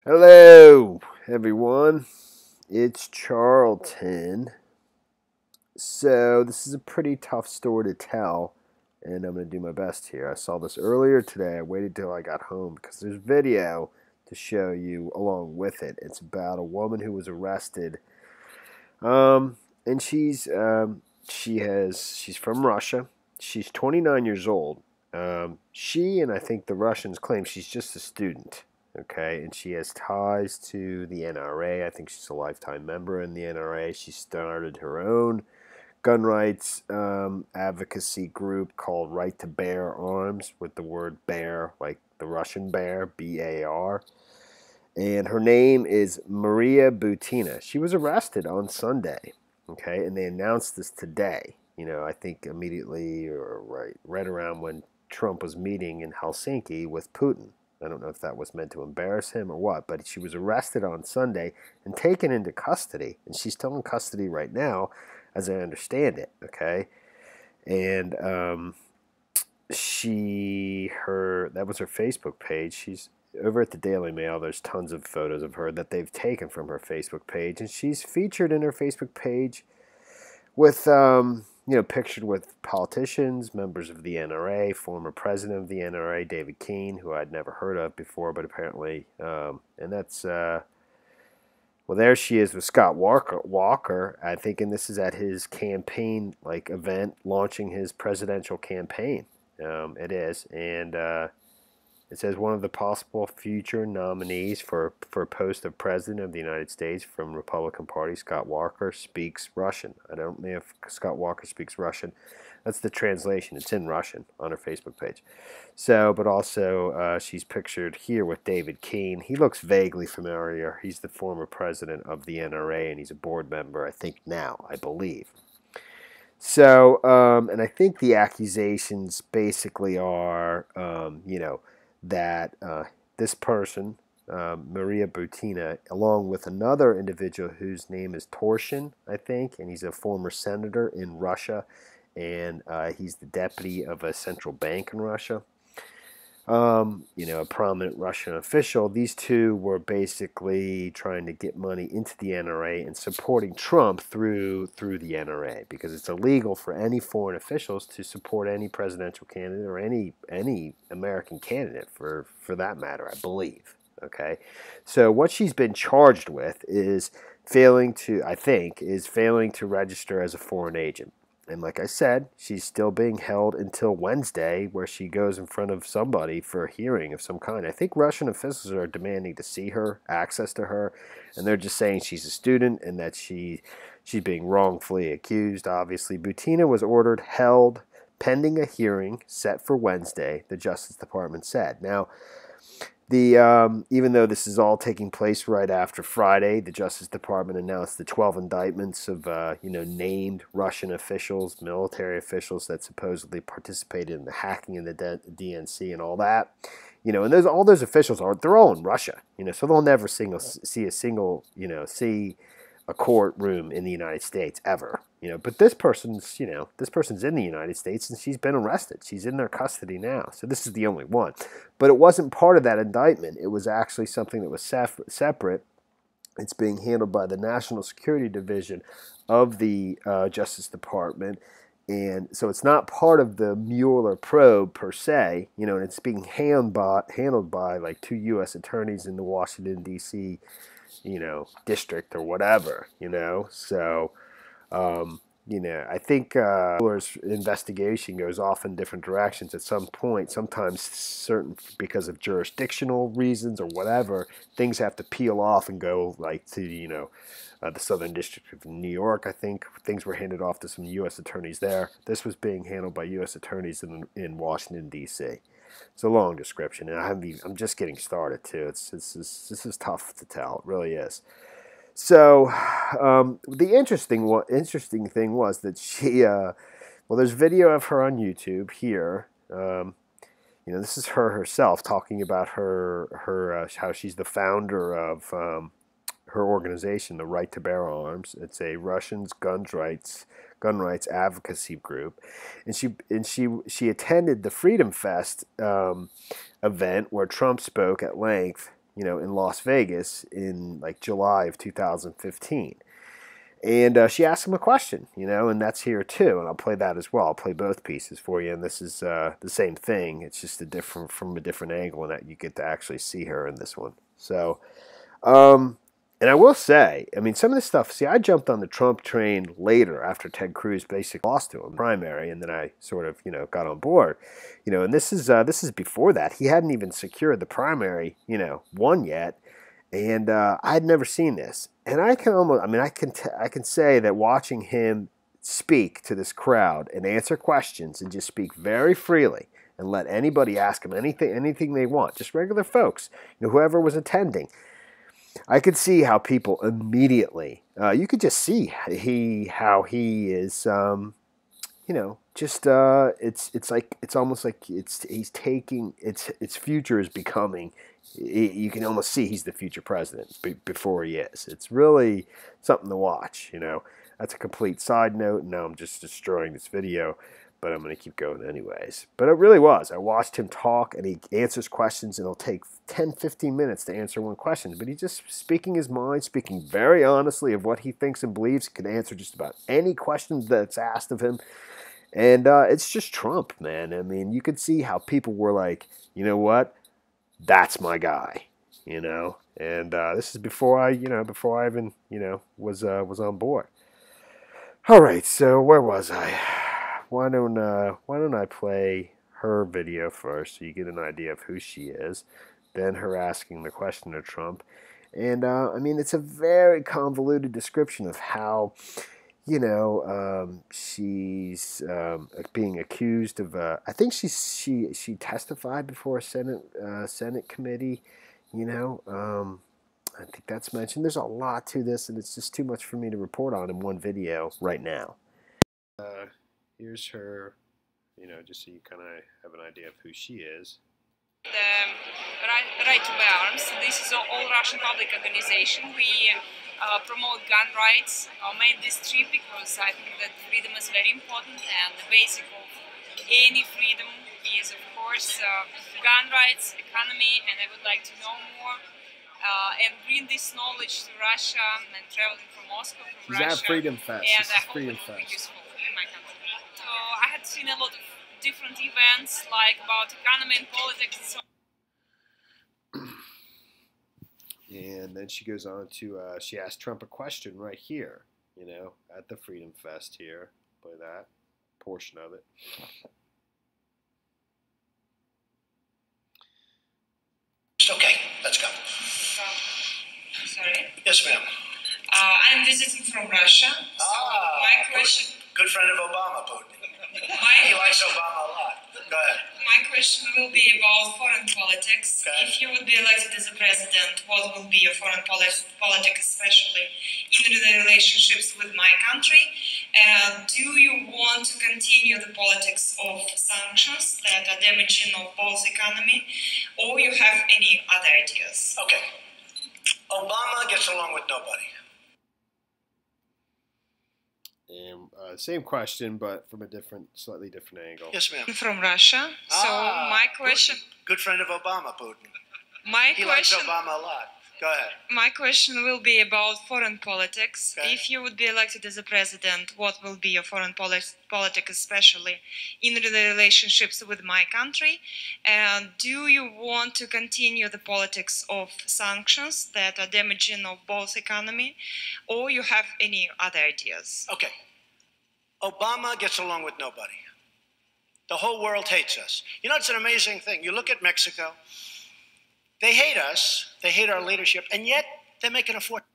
Hello, everyone. It's Charlton. So, this is a pretty tough story to tell, and I'm going to do my best here. I saw this earlier today. I waited till I got home because there's video to show you along with it. It's about a woman who was arrested. And she's from Russia. She's 29 years old. She and I think the Russians claim she's just a student. Okay, and she has ties to the NRA. I think she's a lifetime member in the NRA. She started her own gun rights advocacy group called Right to Bear Arms, with the word bear, like the Russian bear, BAR. And her name is Maria Butina. She was arrested on Sunday, okay, and they announced this today. I think immediately or right around when Trump was meeting in Helsinki with Putin. I don't know if that was meant to embarrass him or what, but she was arrested on Sunday and taken into custody, and she's still in custody right now, as I understand it. Okay, and that was her Facebook page. She's over at the Daily Mail. There's tons of photos of her that they've taken from her Facebook page, and she's featured in her Facebook page with pictured with politicians, members of the NRA, former president of the NRA, David Keene, who I'd never heard of before, but apparently, and that's, well, there she is with Scott Walker, I think, and this is at his campaign, event, launching his presidential campaign. It is, and it says one of the possible future nominees for post of President of the United States from Republican Party, Scott Walker, speaks Russian. I don't know if Scott Walker speaks Russian. That's the translation. It's in Russian on her Facebook page. So, but also she's pictured here with David Keene. He looks vaguely familiar. He's the former president of the NRA, and he's a board member, I think now, I believe. So, and I think the accusations basically are, that this person, Maria Butina, along with another individual whose name is Torshin, I think, and he's a former senator in Russia, and he's the deputy of a central bank in Russia. A prominent Russian official. These two were basically trying to get money into the NRA and supporting Trump through the NRA, because it's illegal for any foreign officials to support any presidential candidate or any American candidate for that matter, I believe. Okay, so what she's been charged with is failing to register as a foreign agent. And like I said, she's still being held until Wednesday, where she goes in front of somebody for a hearing of some kind. I think Russian officials are demanding to see her, access to her, and they're just saying she's a student and that she's being wrongfully accused. Obviously, Butina was held pending a hearing set for Wednesday, the Justice Department said. Now, even though this is all taking place right after Friday, the Justice Department announced the 12 indictments of named Russian officials, military officials that supposedly participated in the hacking in the DNC and all that. And all those officials they're all in Russia. So they'll never see a courtroom in the United States ever. But this person's in the United States, and she's been arrested. She's in their custody now. So this is the only one. But it wasn't part of that indictment. It was actually something that was separate. It's being handled by the National Security Division of the Justice Department. And so it's not part of the Mueller probe per se, and it's being handled by like two U.S. attorneys in the Washington, D.C., district or whatever, So, I think Mueller's investigation goes off in different directions at some point. Sometimes because of jurisdictional reasons or whatever, things have to peel off and go to, the Southern District of New York. I think things were handed off to some U.S. attorneys there. This was being handled by U.S. attorneys in Washington, D.C. It's a long description, and I'm just getting started too. This is tough to tell. It really is. So the interesting thing was that she, there's video of her on YouTube here. This is her herself talking about her how she's the founder of her organization, the Right to Bear Arms. It's a Russians gun rights advocacy group, and she attended the FreedomFest event where Trump spoke at length in Las Vegas in like July of 2015. And she asked him a question, and that's here too. And I'll play that as well. I'll play both pieces for you. And this is the same thing. It's just from a different angle, and that you get to actually see her in this one. So, and I will say, I mean, some of this stuff. See, I jumped on the Trump train later after Ted Cruz basically lost to him in the primary, and then I sort of got on board. And this is before that. He hadn't even secured the primary, won yet. And I had never seen this, and I can say that watching him speak to this crowd and answer questions and just speak very freely and let anybody ask him anything they want, just regular folks, whoever was attending, I could see how people immediately, you could just see how he is, it's almost like he's taking its future is becoming. You can almost see he's the future president before he is. It's really something to watch. That's a complete side note. Now I'm just destroying this video, but I'm going to keep going anyways. But it really was. I watched him talk, and he answers questions, and it'll take 10, 15 minutes to answer one question. But he's just speaking his mind, speaking very honestly of what he thinks and believes. He can answer just about any question that's asked of him. And it's just Trump, man. I mean, you could see how people were like, you know what? That's my guy, And this is before I even, was on board. All right, so where was I? Why don't I play her video first so you get an idea of who she is, then her asking the question to Trump. And, I mean, it's a very convoluted description of how, she's being accused of. I think she testified before a Senate committee. I think that's mentioned. There's a lot to this, and it's just too much for me to report on in one video right now. Here's her. Just so you kind of have an idea of who she is. The right to bear arms. This is all Russian public organization. We promote gun rights. I made this trip because I think that freedom is very important, and the basic of any freedom is, of course, gun rights, economy, and I would like to know more and bring this knowledge to Russia and traveling from Moscow, from Russia. She's at FreedomFest. And I hope it will be useful in my country. So I had seen a lot of different events, like about economy and politics and so on. And then she goes on to, she asked Trump a question right here, at the Freedom Fest here. Play that portion of it. Okay, let's go. Sorry? Yes, ma'am. I'm visiting from Russia, so my question... Good friend of Obama, Putin. He likes Obama a lot. Go ahead. My question will be about foreign politics. Okay. If you would be elected as a president, what will be your foreign politics, especially in the relationships with my country? Do you want to continue the politics of sanctions that are damaging of both economy, or you have any other ideas? Okay. Obama gets along with nobody. And same question, but from a slightly different angle. Yes, ma'am. From Russia. So my question... Good friend of Obama, Putin. He likes Obama a lot. Go ahead. My question will be about foreign politics. Okay. If you would be elected as a president, what will be your foreign politics, especially in the relationships with my country? And do you want to continue the politics of sanctions that are damaging of both economy, or you have any other ideas? Okay. Obama gets along with nobody. The whole world hates us. It's an amazing thing. You look at Mexico. They hate us, they hate our leadership, and yet they're making a fortune.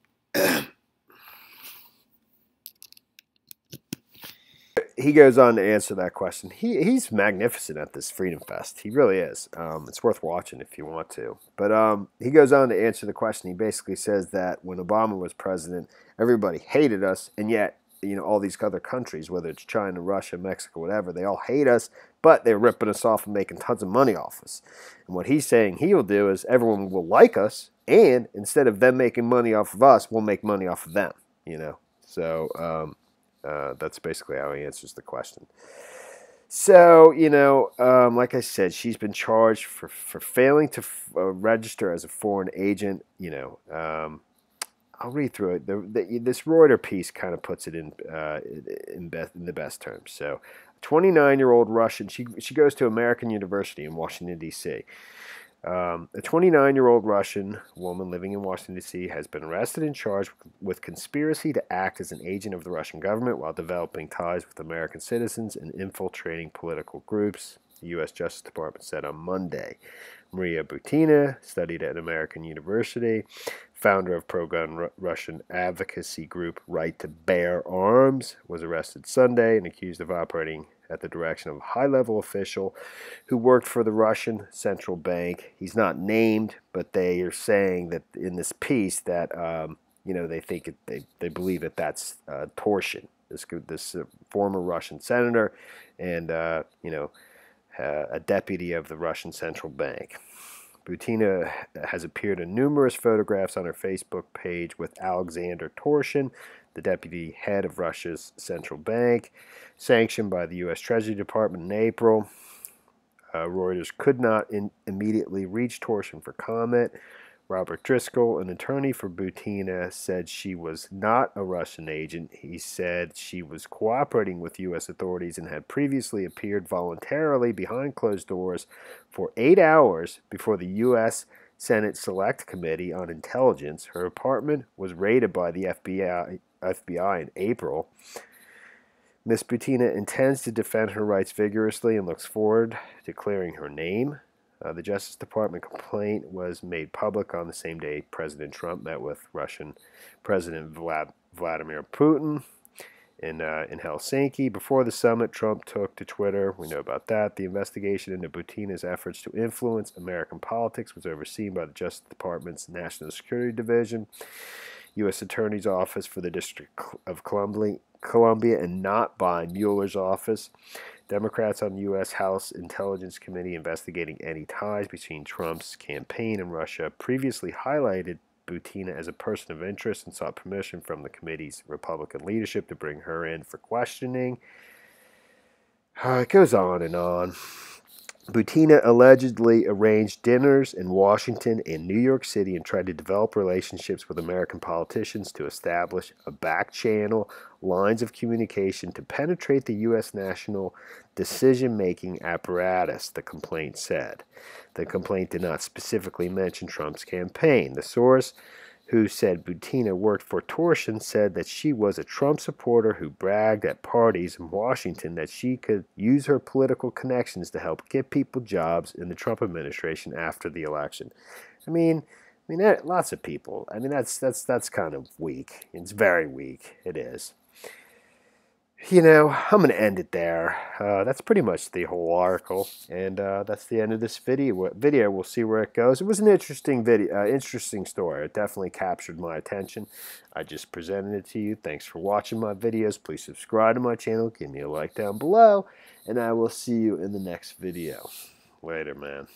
He goes on to answer that question. He's magnificent at this Freedom Fest. He really is. It's worth watching if you want to. But he goes on to answer the question. He basically says that when Obama was president, everybody hated us, and yet all these other countries, whether it's China, Russia, Mexico, whatever, they all hate us, but they're ripping us off and making tons of money off us. And what he's saying he will do is everyone will like us, and instead of them making money off of us, we'll make money off of them, So that's basically how he answers the question. So, like I said, she's been charged for failing to register as a foreign agent. I'll read through it. This Reuters piece kind of puts it in the best terms. So, 29-year-old Russian. She goes to American University in Washington, D.C. A 29-year-old Russian woman living in Washington, D.C. has been arrested and charged with conspiracy to act as an agent of the Russian government while developing ties with American citizens and infiltrating political groups, the U.S. Justice Department said on Monday. Maria Butina studied at American University, founder of pro-gun Russian advocacy group Right to Bear Arms, was arrested Sunday and accused of operating at the direction of a high-level official who worked for the Russian central bank. He's not named, but they are saying that in this piece that they think they believe that that's torsion. This former Russian senator and a deputy of the Russian central bank. Butina has appeared in numerous photographs on her Facebook page with Alexander Torshin, the deputy head of Russia's central bank, sanctioned by the U.S. Treasury Department in April. Reuters could not immediately reach Torshin for comment. Robert Driscoll, an attorney for Butina, said she was not a Russian agent. He said she was cooperating with U.S. authorities and had previously appeared voluntarily behind closed doors for 8 hours before the U.S. Senate Select Committee on Intelligence. Her apartment was raided by the FBI in April. Ms. Butina intends to defend her rights vigorously and looks forward to clearing her name. The Justice Department complaint was made public on the same day President Trump met with Russian President Vladimir Putin in Helsinki. Before the summit, Trump took to Twitter. We know about that. The investigation into Butina's efforts to influence American politics was overseen by the Justice Department's National Security Division, U.S. Attorney's Office for the District of Columbia, and not by Mueller's office. Democrats on the U.S. House Intelligence Committee investigating any ties between Trump's campaign and Russia previously highlighted Butina as a person of interest and sought permission from the committee's Republican leadership to bring her in for questioning. It goes on and on. Butina allegedly arranged dinners in Washington and New York City and tried to develop relationships with American politicians to establish a back channel, lines of communication to penetrate the U.S. national decision-making apparatus, the complaint said. The complaint did not specifically mention Trump's campaign. The source, who said Butina worked for Torshin, said that she was a Trump supporter who bragged at parties in Washington that she could use her political connections to help get people jobs in the Trump administration after the election. I mean, lots of people. I mean, that's kind of weak. It's very weak. It is. I'm going to end it there. That's pretty much the whole article, and that's the end of this video. We'll see where it goes. It was an interesting video, interesting story. It definitely captured my attention. I just presented it to you. Thanks for watching my videos. Please subscribe to my channel. Give me a like down below, and I will see you in the next video. Later, man.